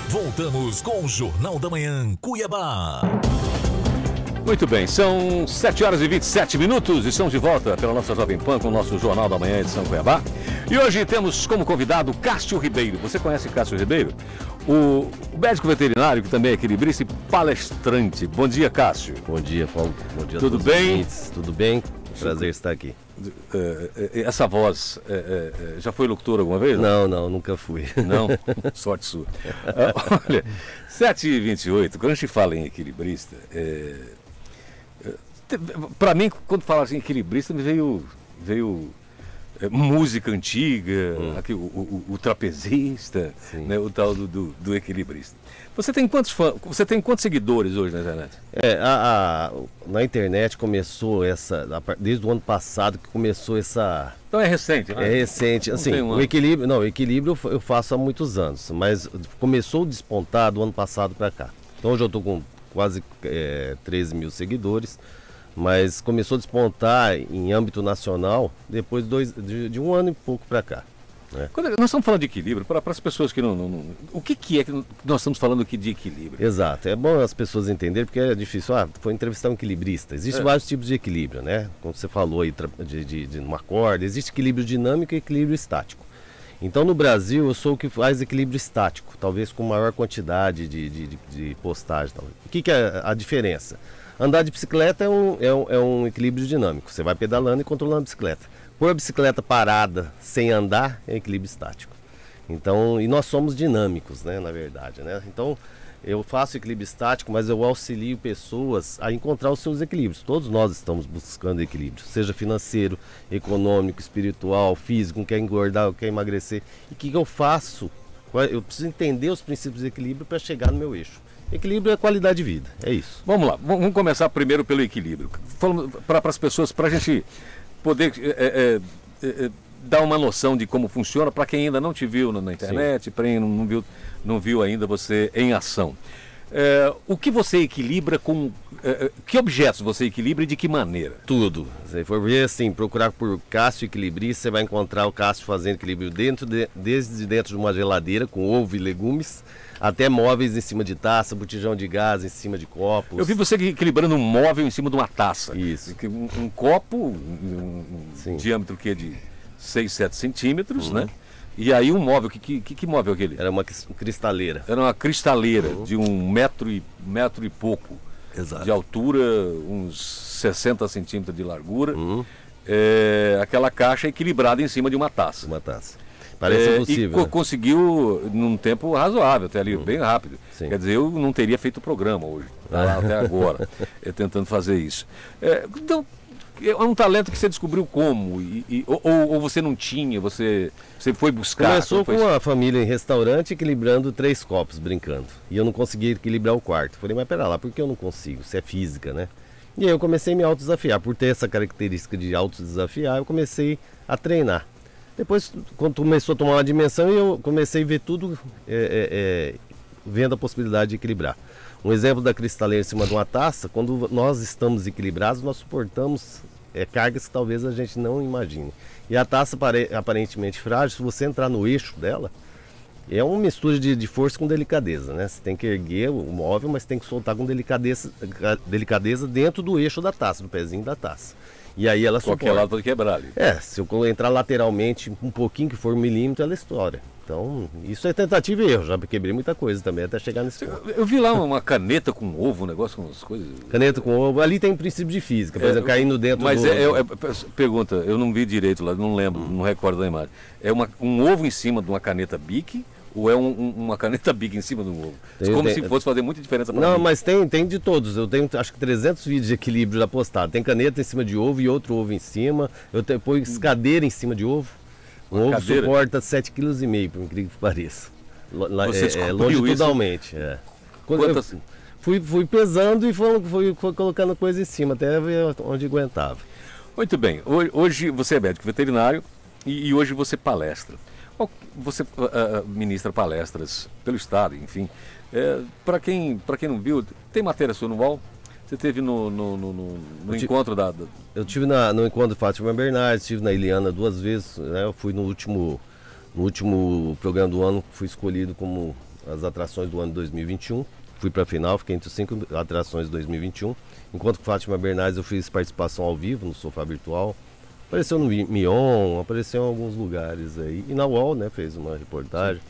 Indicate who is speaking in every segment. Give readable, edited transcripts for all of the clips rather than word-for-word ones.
Speaker 1: Voltamos com o Jornal da Manhã, Cuiabá.
Speaker 2: Muito bem, são 7 horas e 27 minutos. Estamos de volta pela nossa Jovem Pan com o nosso Jornal da Manhã, edição Cuiabá. E hoje temos como convidado Cássio Ribeiro. Você conhece Cássio Ribeiro? O médico veterinário, que também é equilibrista e palestrante. Bom dia, Cássio.
Speaker 3: Bom dia, Paulo. Bom dia a
Speaker 2: Tudo
Speaker 3: todos
Speaker 2: bem?
Speaker 3: os ouvintes. Tudo bem? Prazer estar aqui.
Speaker 2: Essa voz, já foi locutor alguma vez?
Speaker 3: Não, nunca fui.
Speaker 2: Não? Sorte sua. Olha, 7h28, quando a gente fala em equilibrista, para mim, quando fala assim equilibrista, me veio música antiga, aqui, o trapezista, né, o tal do equilibrista. Você tem quantos seguidores hoje na internet?
Speaker 3: Na internet começou desde o ano passado que começou essa...
Speaker 2: Então é recente, né?
Speaker 3: É recente, assim, o equilíbrio eu faço há muitos anos, mas começou a despontar do ano passado para cá. Então hoje eu estou com quase 13 mil seguidores, mas começou a despontar em âmbito nacional depois de um ano e pouco para cá.
Speaker 2: Quando nós estamos falando de equilíbrio, para as pessoas que não... O que é que nós estamos falando aqui de equilíbrio?
Speaker 3: Exato, é bom as pessoas entenderem, porque é difícil. Foi entrevistar um equilibrista. Existem vários tipos de equilíbrio, né? Como você falou aí, de uma corda, existe equilíbrio dinâmico e equilíbrio estático. Então no Brasil eu sou o que faz equilíbrio estático, talvez com maior quantidade de postagem. O que é a diferença? Andar de bicicleta é um equilíbrio dinâmico, você vai pedalando e controlando a bicicleta. Pôr a bicicleta parada, sem andar, é equilíbrio estático. Então, e nós somos dinâmicos, né, na verdade, né? Então, eu faço equilíbrio estático, mas eu auxilio pessoas a encontrar os seus equilíbrios. Todos nós estamos buscando equilíbrio, seja financeiro, econômico, espiritual, físico, quer engordar, quer emagrecer. E o que eu faço? Eu preciso entender os princípios de equilíbrio para chegar no meu eixo. Equilíbrio é qualidade de vida, é isso.
Speaker 2: Vamos lá, vamos começar primeiro pelo equilíbrio. Falando para as pessoas, para a gente poder dar uma noção de como funciona, para quem ainda não te viu na internet, para quem não viu ainda você em ação. O que você equilibra com... que objetos você equilibra e de que maneira?
Speaker 3: Tudo. Se for ver assim, procurar por Cássio equilibrista, você vai encontrar o Cássio fazendo equilíbrio desde dentro de uma geladeira com ovo e legumes, até móveis em cima de taça, botijão de gás em cima de copos.
Speaker 2: Eu vi você equilibrando um móvel em cima de uma taça.
Speaker 3: Isso.
Speaker 2: Um copo, um diâmetro que é de 6, 7 centímetros, né? E aí um móvel, que móvel é aquele?
Speaker 3: Era uma cristaleira.
Speaker 2: Era uma cristaleira de um metro e pouco.
Speaker 3: Exato.
Speaker 2: De altura, uns 60 centímetros de largura. Aquela caixa equilibrada em cima de uma taça.
Speaker 3: Uma taça. Parece possível.
Speaker 2: E conseguiu num tempo razoável, até ali, bem rápido.
Speaker 3: Sim.
Speaker 2: Quer dizer, eu não teria feito o programa hoje, até agora, tentando fazer isso. Então, é um talento que você descobriu como? Ou você não tinha, você foi buscar?
Speaker 3: Começou com a família em restaurante equilibrando 3 copos, brincando. E eu não conseguia equilibrar o quarto. Falei, mas pera lá, por que eu não consigo? Isso é física, né? E aí eu comecei a me autodesafiar. Por ter essa característica de autodesafiar, eu comecei a treinar. Depois, quando começou a tomar uma dimensão, eu comecei a ver tudo, vendo a possibilidade de equilibrar. Um exemplo da cristaleira em cima de uma taça, quando nós estamos equilibrados, nós suportamos cargas que talvez a gente não imagine. E a taça aparentemente frágil, se você entrar no eixo dela, é uma mistura de força com delicadeza, né? Você tem que erguer o móvel, mas tem que soltar com delicadeza dentro do eixo da taça, do pezinho da taça. E aí ela suporta.
Speaker 2: Qualquer lado pode quebrar ali.
Speaker 3: Se eu entrar lateralmente um pouquinho, que for 1 milímetro, ela estoura. Então, isso é tentativa e erro. Já quebrei muita coisa também, até chegar nesse ponto.
Speaker 2: Eu vi lá uma caneta com ovo, um negócio com as coisas...
Speaker 3: Caneta com ovo, ali tem princípio de física, por exemplo, caindo dentro
Speaker 2: mas
Speaker 3: do...
Speaker 2: pergunta, eu não vi direito lá, não lembro, não recordo da imagem. É um ovo em cima de uma caneta Bic... Ou é uma caneta Bic em cima do ovo? Se fosse fazer muita diferença para mim.
Speaker 3: Não, mas tem de todos. Eu tenho acho que 300 vídeos de equilíbrio já postados. Tem caneta em cima de ovo e outro ovo em cima. Eu ponho cadeira em cima de ovo. O ovo suporta 7,5 kg, por incrível que pareça. Longitudinalmente. Fui pesando e fui colocando coisa em cima, até ver onde aguentava.
Speaker 2: Muito bem. Hoje você é médico veterinário e hoje você palestra. Você ministra palestras pelo Estado, enfim. Para quem não viu, tem matéria sua no UOL? Você esteve no encontro da...
Speaker 3: Eu estive no encontro de Fátima Bernardes, estive na Iliana 2 vezes, né? Eu fui no último No último programa do ano fui escolhido como as atrações do ano 2021. Fui para a final, fiquei entre os 5 atrações de 2021. Enquanto com Fátima Bernardes eu fiz participação ao vivo no Sofá Virtual. Apareceu no Mion, apareceu em alguns lugares aí. E na UOL, né, fez uma reportagem.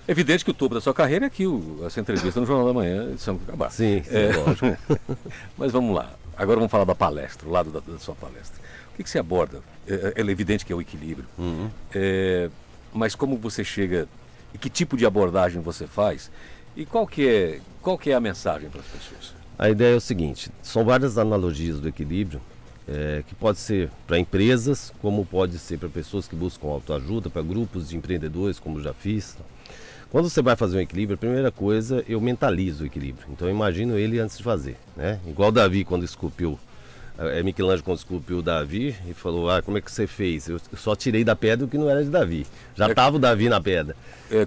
Speaker 2: É evidente que o topo da sua carreira é aqui, essa entrevista no Jornal da Manhã de São Cuiabá.
Speaker 3: Sim, lógico.
Speaker 2: Mas vamos lá. Agora vamos falar da palestra, o lado da sua palestra. O que você aborda? É evidente que é o equilíbrio.
Speaker 3: Uhum.
Speaker 2: Mas como você chega e que tipo de abordagem você faz e qual que é a mensagem para as pessoas?
Speaker 3: A ideia é o seguinte, são várias analogias do equilíbrio, que pode ser para empresas, como pode ser para pessoas que buscam autoajuda, para grupos de empreendedores, como já fiz. Quando você vai fazer um equilíbrio, a primeira coisa, eu mentalizo o equilíbrio. Então eu imagino ele antes de fazer, né? Igual Davi quando esculpiu, Michelangelo quando esculpiu Davi, e falou, como é que você fez? Eu só tirei da pedra o que não era de Davi. Já estava o Davi na pedra.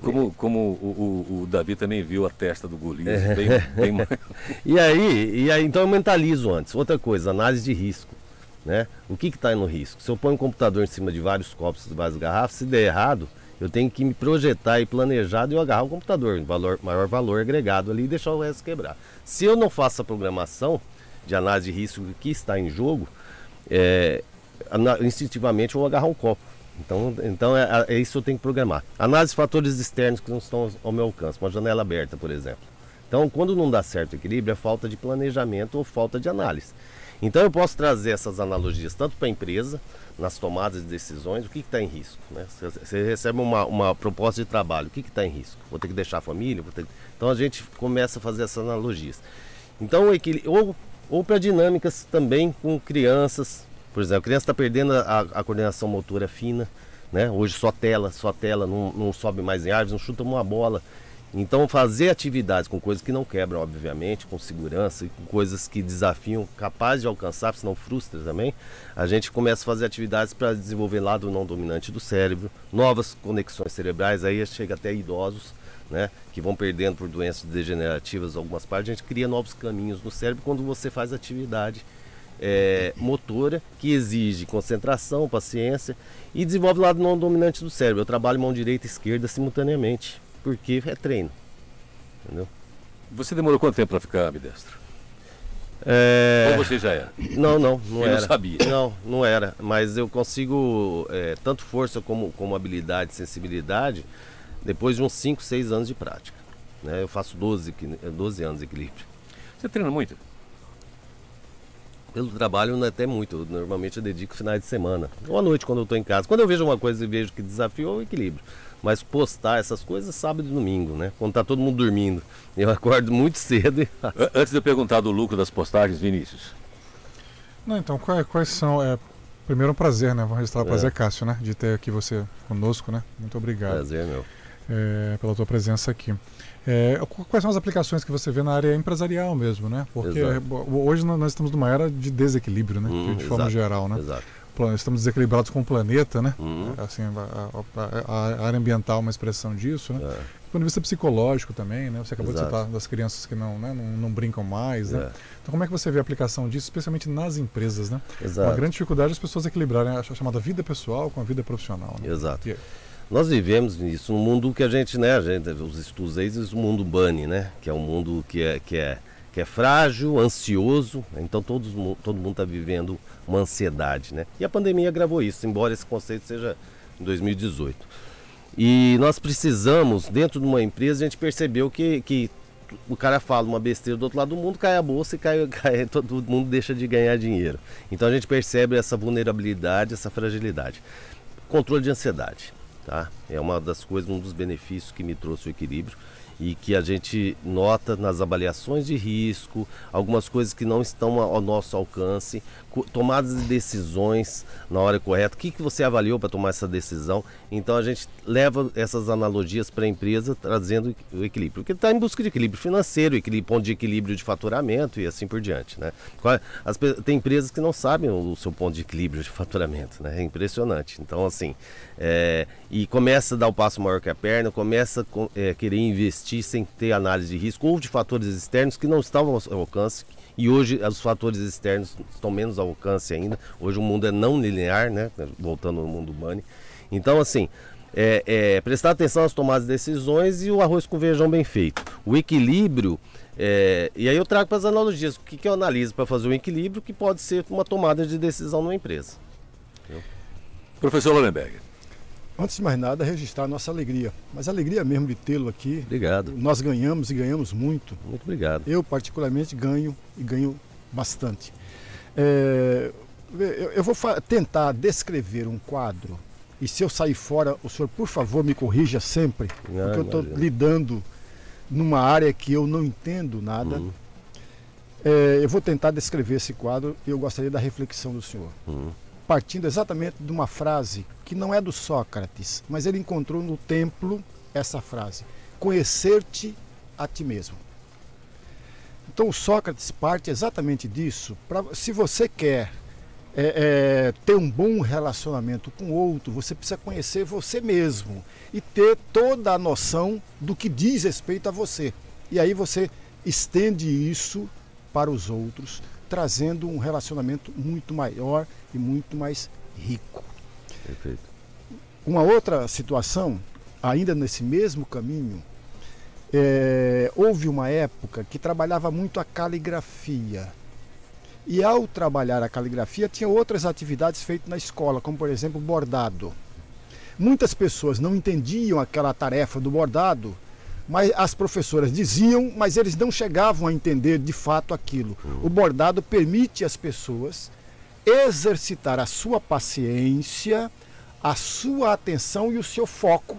Speaker 2: Como o Davi também viu a testa do Golias, bem mais.
Speaker 3: E aí, então eu mentalizo antes. Outra coisa, análise de risco, né? O que está no risco? Se eu ponho um computador em cima de vários copos, de várias garrafas, se der errado, eu tenho que me projetar e planejar e eu agarrar o computador, maior valor agregado ali e deixar o resto quebrar. Se eu não faço a programação de análise de risco que está em jogo, instintivamente eu vou agarrar um copo. Então é isso que eu tenho que programar. Análise de fatores externos que não estão ao meu alcance, uma janela aberta, por exemplo. Então, quando não dá certo o equilíbrio, é falta de planejamento ou falta de análise. Então eu posso trazer essas analogias tanto para a empresa, nas tomadas de decisões, o que está em risco, né? Você recebe uma proposta de trabalho, o que está em risco? Vou ter que deixar a família? Então a gente começa a fazer essas analogias. Então, ou para dinâmicas também com crianças, por exemplo, a criança está perdendo a coordenação motora fina, né? Hoje só tela, não sobe mais em árvores, não chuta uma bola. Então fazer atividades com coisas que não quebram, obviamente, com segurança e com coisas que desafiam, capazes de alcançar, senão frustra também, a gente começa a fazer atividades para desenvolver lado não dominante do cérebro, novas conexões cerebrais, aí chega até idosos, né, que vão perdendo por doenças degenerativas algumas partes, a gente cria novos caminhos no cérebro quando você faz atividade motora que exige concentração, paciência e desenvolve o lado não dominante do cérebro. Eu trabalho mão direita e esquerda simultaneamente. Porque é treino, entendeu?
Speaker 2: Você demorou quanto tempo para ficar ambidestro? Ou você já era?
Speaker 3: Não era.
Speaker 2: Eu não sabia.
Speaker 3: Não era, mas eu consigo tanto força como habilidade, sensibilidade, depois de uns 5, 6 anos de prática, né? Eu faço 12 anos de equilíbrio.
Speaker 2: Você treina muito?
Speaker 3: Pelo trabalho não é até muito, normalmente eu dedico finais de semana, ou à noite quando eu estou em casa. Quando eu vejo uma coisa e vejo que desafiou, eu equilíbrio. Mas postar essas coisas sábado e domingo, né? Quando tá todo mundo dormindo. Eu acordo muito cedo e...
Speaker 2: Antes de eu perguntar do lucro das postagens, Vinícius.
Speaker 4: Não, então, quais são... Primeiro um prazer, né? Vou registrar o prazer, Cássio, né? De ter aqui você conosco, né? Muito obrigado.
Speaker 3: Prazer, meu.
Speaker 4: Pela tua presença aqui. Quais são as aplicações que você vê na área empresarial mesmo, né? Porque hoje nós estamos numa era de desequilíbrio, né? De forma geral, né?
Speaker 3: Exato.
Speaker 4: Estamos desequilibrados com o planeta, né? Assim, a área ambiental é uma expressão disso, né? Do ponto de vista psicológico também, né? Você acabou de citar das crianças que não brincam mais, né? Então como é que você vê a aplicação disso, especialmente nas empresas, né?
Speaker 3: Exato.
Speaker 4: Uma grande dificuldade é as pessoas equilibrarem a chamada vida pessoal com a vida profissional, né?
Speaker 3: Exato. Nós vivemos isso, num mundo que a gente, os estudos aí dizem o mundo bunny, né? Que é um mundo que é frágil, ansioso, então todo mundo está vivendo uma ansiedade, né? E a pandemia agravou isso, embora esse conceito seja em 2018. E nós precisamos, dentro de uma empresa, a gente percebeu que o cara fala uma besteira do outro lado do mundo, cai a bolsa e todo mundo deixa de ganhar dinheiro. Então a gente percebe essa vulnerabilidade, essa fragilidade. Controle de ansiedade, tá? É uma das coisas, um dos benefícios que me trouxe o equilíbrio. E que a gente nota nas avaliações de risco, algumas coisas que não estão ao nosso alcance, tomadas de decisões na hora correta. O que você avaliou para tomar essa decisão? Então a gente leva essas analogias para a empresa, trazendo o equilíbrio. Porque está em busca de equilíbrio financeiro, ponto de equilíbrio de faturamento e assim por diante, né? Tem empresas que não sabem o seu ponto de equilíbrio de faturamento, né? É impressionante. Então assim, e começa a dar o passo maior que a perna, começa a querer investir sem ter análise de risco ou de fatores externos que não estavam ao alcance, e hoje os fatores externos estão menos ao alcance ainda. Hoje o mundo é não linear, né? Voltando ao mundo bunny. Então assim, prestar atenção nas tomadas de decisões e o arroz com feijão bem feito. O equilíbrio, e aí eu trago para as analogias, o que eu analiso para fazer um equilíbrio que pode ser uma tomada de decisão numa empresa. Entendeu?
Speaker 2: Professor Lolenberg.
Speaker 5: Antes de mais nada, registrar a nossa alegria, mas a alegria mesmo de tê-lo aqui.
Speaker 3: Obrigado.
Speaker 5: Nós ganhamos e ganhamos muito.
Speaker 3: Muito obrigado.
Speaker 5: Eu particularmente ganho e ganho bastante. Eu vou tentar descrever um quadro. E se eu sair fora, o senhor, por favor, me corrija sempre, porque eu estou lidando numa área que eu não entendo nada. Eu vou tentar descrever esse quadro e eu gostaria da reflexão do senhor. Partindo exatamente de uma frase que não é do Sócrates, mas ele encontrou no templo essa frase: conhecer-te a ti mesmo. Então o Sócrates parte exatamente disso. Se você quer ter um bom relacionamento com o outro, você precisa conhecer você mesmo e ter toda a noção do que diz respeito a você. E aí você estende isso para os outros, trazendo um relacionamento muito maior e muito mais rico.
Speaker 3: Perfeito.
Speaker 5: Uma outra situação, ainda nesse mesmo caminho, houve uma época que trabalhava muito a caligrafia. E ao trabalhar a caligrafia, tinha outras atividades feitas na escola, como por exemplo bordado. Muitas pessoas não entendiam aquela tarefa do bordado, mas as professoras diziam, mas eles não chegavam a entender de fato aquilo. O bordado permite às pessoas exercitar a sua paciência, a sua atenção e o seu foco,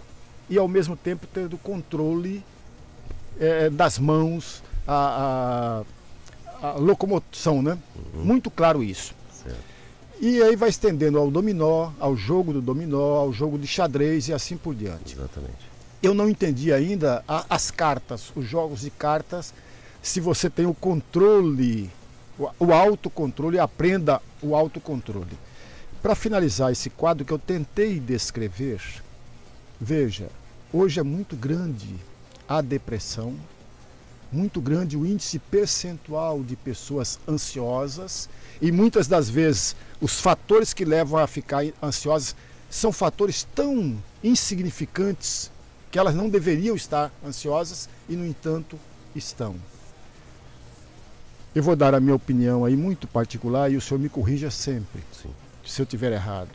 Speaker 5: e ao mesmo tempo ter o controle das mãos, a locomoção, né? Muito claro isso.
Speaker 3: Certo.
Speaker 5: E aí vai estendendo ao dominó, ao jogo do dominó, ao jogo de xadrez e assim por diante.
Speaker 3: Exatamente.
Speaker 5: Eu não entendi ainda as cartas, os jogos de cartas, se você tem o controle, o autocontrole, aprenda o autocontrole. Para finalizar esse quadro que eu tentei descrever, veja, hoje é muito grande a depressão, muito grande o índice percentual de pessoas ansiosas e muitas das vezes os fatores que levam a ficar ansiosas são fatores tão insignificantes que elas não deveriam estar ansiosas e, no entanto, estão. Eu vou dar a minha opinião aí muito particular e o senhor me corrija sempre,
Speaker 3: Sim.
Speaker 5: se eu estiver errado.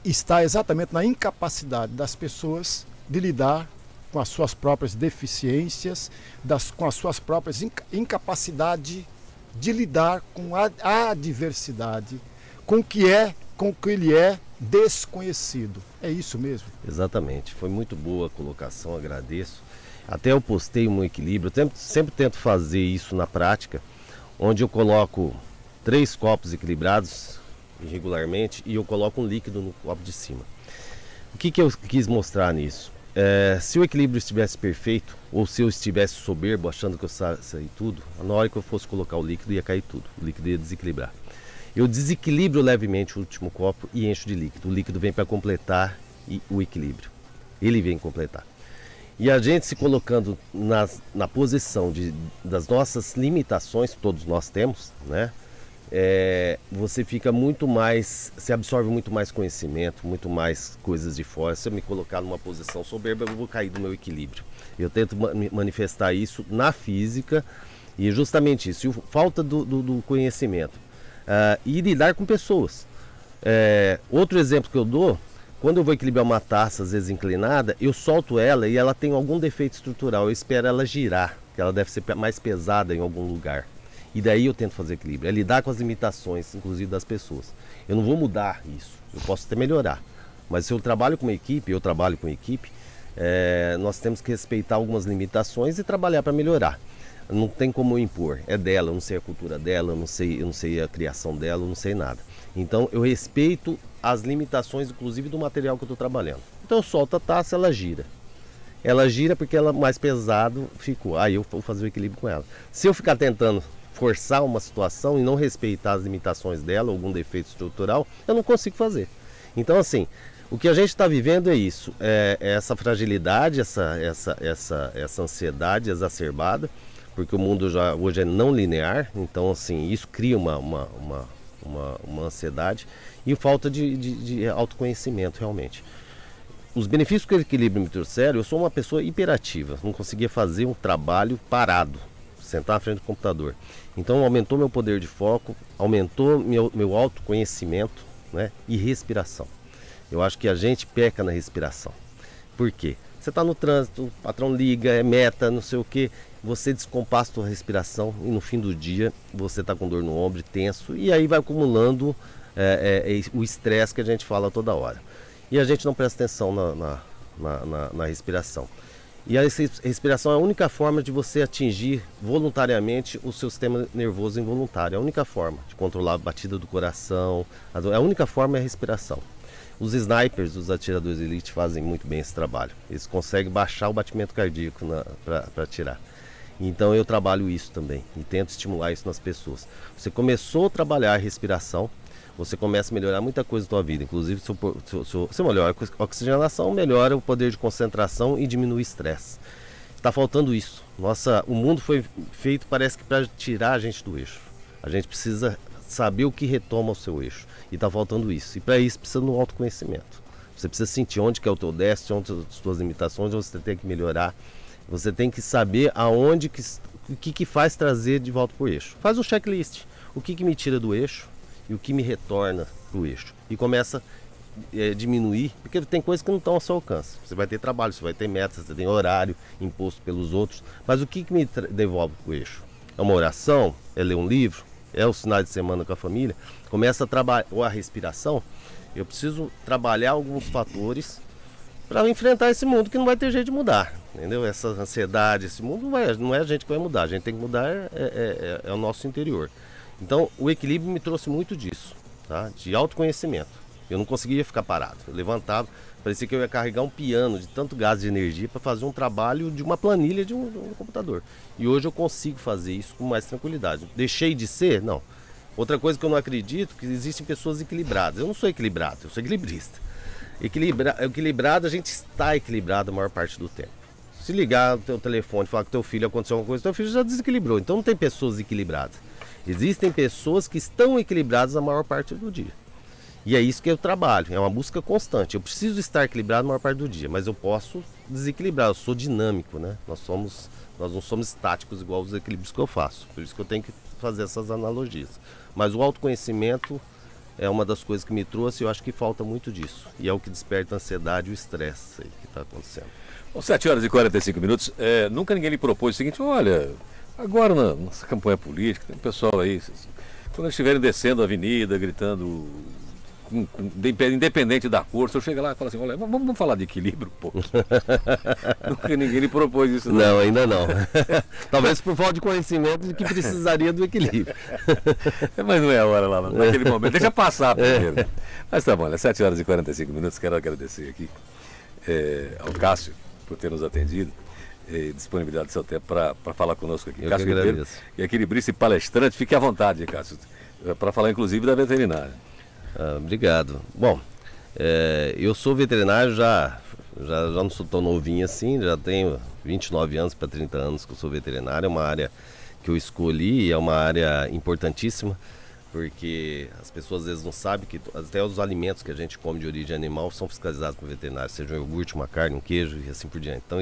Speaker 5: Está exatamente na incapacidade das pessoas de lidar com as suas próprias deficiências, com as suas próprias incapacidade de lidar com a adversidade, com o que ele é desconhecido. É isso mesmo?
Speaker 3: Exatamente. Foi muito boa a colocação, agradeço. Até eu postei um equilíbrio, eu sempre tento fazer isso na prática, onde eu coloco 3 copos equilibrados regularmente e eu coloco um líquido no copo de cima. O que eu quis mostrar nisso? Se o equilíbrio estivesse perfeito, ou se eu estivesse soberbo, achando que eu sei tudo, na hora que eu fosse colocar o líquido ia cair tudo, o líquido ia desequilibrar. Eu desequilibro levemente o último copo e encho de líquido. O líquido vem para completar o equilíbrio. Ele vem completar. E a gente se colocando na posição das nossas limitações, que todos nós temos, né? Você fica muito mais, você absorve muito mais conhecimento, muito mais coisas de fora. Se eu me colocar numa posição soberba, eu vou cair do meu equilíbrio. Eu tento manifestar isso na física e justamente isso, falta do conhecimento. E lidar com pessoas. Outro exemplo que eu dou, quando eu vou equilibrar uma taça, às vezes inclinada, eu solto ela e ela tem algum defeito estrutural, eu espero ela girar, que ela deve ser mais pesada em algum lugar. E daí eu tento fazer equilíbrio, é lidar com as limitações, inclusive das pessoas. Eu não vou mudar isso, eu posso até melhorar. Mas se eu trabalho com uma equipe, nós temos que respeitar algumas limitações e trabalhar para melhorar. Não tem como impor, é dela, eu não sei a cultura dela, eu não sei a criação dela, eu não sei nada. Então eu respeito as limitações, inclusive do material que eu estou trabalhando. Então eu solto a taça, ela gira. Ela gira porque ela mais pesado ficou, aí eu vou fazer o equilíbrio com ela. Se eu ficar tentando forçar uma situação e não respeitar as limitações dela, algum defeito estrutural, eu não consigo fazer. Então assim, o que a gente está vivendo é isso, é essa fragilidade, essa ansiedade exacerbada, porque o mundo hoje é não linear, então assim, isso cria uma ansiedade e falta de autoconhecimento realmente. os benefícios que o equilíbrio me trouxeram, eu sou uma pessoa hiperativa, não conseguia fazer um trabalho parado, sentar na frente do computador. Então aumentou meu poder de foco, aumentou meu autoconhecimento, né, e respiração. Eu acho que a gente peca na respiração. Por quê? Você está no trânsito, o patrão liga, é meta, não sei o que, você descompassa a sua respiração e no fim do dia você está com dor no ombro, tenso, e aí vai acumulando o estresse que a gente fala toda hora. E a gente não presta atenção na respiração. E a respiração é a única forma de você atingir voluntariamente o seu sistema nervoso involuntário. É a única forma de controlar a batida do coração, a única forma é a respiração. Os snipers, os atiradores de elite, fazem muito bem esse trabalho. Eles conseguem baixar o batimento cardíaco para atirar. Então eu trabalho isso também e tento estimular isso nas pessoas. Você começou a trabalhar a respiração, você começa a melhorar muita coisa na sua vida. Inclusive, se melhora a oxigenação, melhora o poder de concentração e diminui o estresse. Está faltando isso. O mundo foi feito, parece que para tirar a gente do eixo. A gente precisa saber o que retoma o seu eixo. E está faltando isso. E para isso precisa do autoconhecimento. Você precisa sentir onde que é o teu déficit, onde são as suas limitações, onde você tem que melhorar. Você tem que saber o que faz trazer de volta para o eixo. Faz um checklist. O que me tira do eixo e o que me retorna para o eixo. E começa a diminuir, porque tem coisas que não estão ao seu alcance. Você vai ter trabalho, você vai ter metas, você tem horário imposto pelos outros. Mas o que me devolve para o eixo? É uma oração? É ler um livro? É o final de semana com a família? Começa a trabalhar, ou a respiração. Eu preciso trabalhar alguns fatores para enfrentar esse mundo que não vai ter jeito de mudar, entendeu? Essa ansiedade, esse mundo não é a gente que vai mudar, a gente tem que mudar é o nosso interior. Então o equilíbrio me trouxe muito disso, tá? De autoconhecimento. Eu não conseguia ficar parado, eu levantava, parecia que eu ia carregar um piano de tanto gás de energia para fazer um trabalho de uma planilha de um computador. E hoje eu consigo fazer isso com mais tranquilidade. Deixei de ser? Não. Outra coisa que eu não acredito, que existem pessoas equilibradas. Eu não sou equilibrado, eu sou equilibrista. Equilibrado, a gente está equilibrado a maior parte do tempo. Se ligar no teu telefone e falar que teu filho aconteceu alguma coisa, teu filho já desequilibrou. Então não tem pessoas equilibradas. Existem pessoas que estão equilibradas a maior parte do dia. E é isso que eu trabalho, é uma busca constante. Eu preciso estar equilibrado a maior parte do dia, mas eu posso desequilibrar, eu sou dinâmico, né? Nós não somos estáticos igual os equilíbrios que eu faço. Por isso que eu tenho que fazer essas analogias. Mas o autoconhecimento é uma das coisas que me trouxe e eu acho que falta muito disso. E é o que desperta a ansiedade e o estresse aí que está acontecendo.
Speaker 2: Bom, 7h45. Nunca ninguém lhe propôs o seguinte: olha, agora na nossa campanha política, tem um pessoal aí, quando eles estiverem descendo a avenida, gritando, independente da cor, se eu chegar lá e falar assim, olha, vamos falar de equilíbrio, pô. Nunca ninguém lhe propôs isso.
Speaker 3: Não, ainda não. Talvez por falta de conhecimento de que precisaria do equilíbrio.
Speaker 2: Mas não é a hora lá, naquele momento. Deixa passar primeiro. Mas tá bom, 7h45. Quero agradecer aqui ao Cássio por ter nos atendido e disponibilidade do seu tempo para falar conosco aqui.
Speaker 3: Eu
Speaker 2: Cássio Ribeiro, equilibrista e palestrante. Fique à vontade, Cássio, para falar inclusive da veterinária.
Speaker 3: Obrigado. Bom, eu sou veterinário já não sou tão novinho assim, já tenho 29 anos para 30 anos que eu sou veterinário. É uma área que eu escolhi e é uma área importantíssima, porque as pessoas às vezes não sabem que até os alimentos que a gente come de origem animal são fiscalizados por veterinário, seja um iogurte, uma carne, um queijo e assim por diante. Então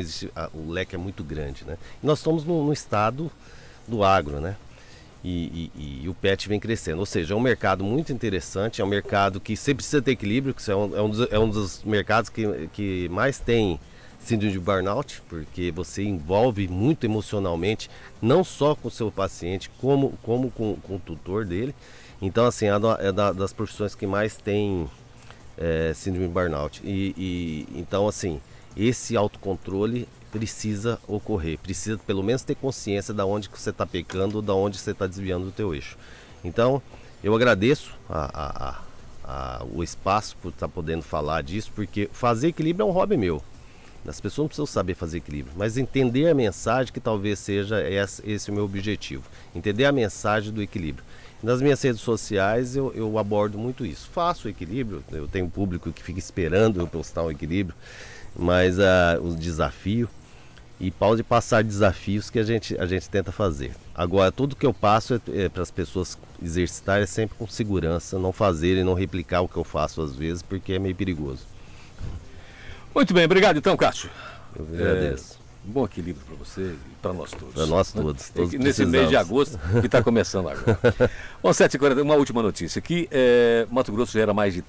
Speaker 3: o leque é muito grande, né? E nós estamos no estado do agro, né? E o pet vem crescendo, ou seja, é um mercado muito interessante, é um mercado que sempre precisa ter equilíbrio, que é um dos mercados que mais tem síndrome de burnout, porque você envolve muito emocionalmente, não só com o seu paciente, como com o tutor dele. Então, assim, é das profissões que mais tem síndrome de burnout. Então, assim, esse autocontrole precisa ocorrer, precisa pelo menos ter consciência de onde que você está pecando, de onde você está desviando do teu eixo. Então, eu agradeço o espaço por estar podendo falar disso, porque fazer equilíbrio é um hobby meu. As pessoas não precisam saber fazer equilíbrio, mas entender a mensagem, que talvez seja esse o meu objetivo, entender a mensagem do equilíbrio. Nas minhas redes sociais eu abordo muito isso. Faço o equilíbrio, eu tenho um público que fica esperando eu postar um equilíbrio, mas o desafio, e pode passar desafios que a gente tenta fazer. Agora, tudo que eu passo para as pessoas exercitarem é sempre com segurança, não fazerem, não replicar o que eu faço às vezes, porque é meio perigoso.
Speaker 2: Muito bem, obrigado então, Cássio.
Speaker 3: Eu agradeço.
Speaker 2: Bom equilíbrio para você e para nós todos.
Speaker 3: Para nós todos. Todos
Speaker 2: nesse mês de agosto, que está começando agora. Bom, 7h40, uma última notícia aqui. Mato Grosso já era mais de